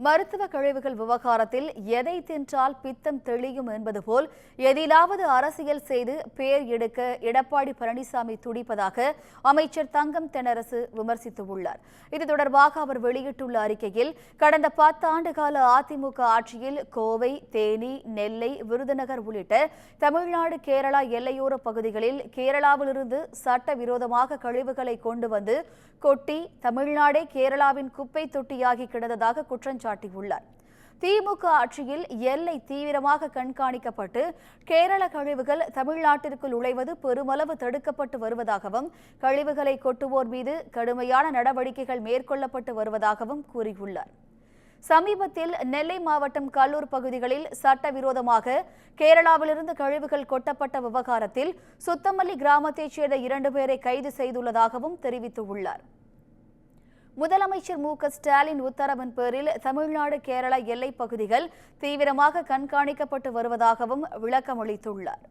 மருத்துவ கழிவுகள் விவகாரத்தில் எதை தின்றால் பித்தம் தெளியும் என்பது போல் எதிலாவது அரசியல் செய்து பேர் எடுக்க எடப்பாடி பழனிசாமி துடிப்பதாக அமைச்சர் தங்கம் தென்னரசு விமர்சித்துள்ளார். இது தொடர்பாக அவர் வெளியிட்டுள்ள அறிக்கையில், கடந்த 10 ஆண்டுகால அதிமுக ஆட்சியில் கோவை, தேனி, நெல்லை, விருதுநகர் உள்ளிட்ட தமிழ்நாடு கேரளா எல்லையோர பகுதிகளில் கேரளாவிலிருந்து சட்டவிரோதமாக கழிவுகளை கொண்டு வந்து கொட்டி தமிழ்நாடே கேரளாவின் குப்பை தொட்டியாகி கிடந்ததாக குற்றம் சாட்டியுள்ளார். திமுக ஆட்சியில் எல்லை தீவிரமாக கண்காணிக்கப்பட்டு கேரள கழிவுகள் தமிழ்நாட்டிற்குள் நுழைவது பெருமளவு தடுக்கப்பட்டு வருவதாகவும், கழிவுகளை கொட்டுவோர் மீது கடுமையான நடவடிக்கைகள் மேற்கொள்ளப்பட்டு வருவதாகவும் கூறியுள்ளார். சமீபத்தில் நெல்லை மாவட்டம் கல்லூர் பகுதிகளில் சட்டவிரோதமாக கேரளாவிலிருந்து கழிவுகள் கொட்டப்பட்ட விவகாரத்தில் சுத்தமல்லி கிராமத்தைச் சேர்ந்த 2 பேரை கைது செய்துள்ளதாகவும் தெரிவித்துள்ளார். முதலமைச்சர் மு.க.ஸ்டாலின் உத்தரவின் பேரில் தமிழ்நாடு கேரளா எல்லைப் பகுதிகள் தீவிரமாக கண்காணிக்கப்பட்டு வருவதாகவும் விளக்கமளித்துள்ளார்.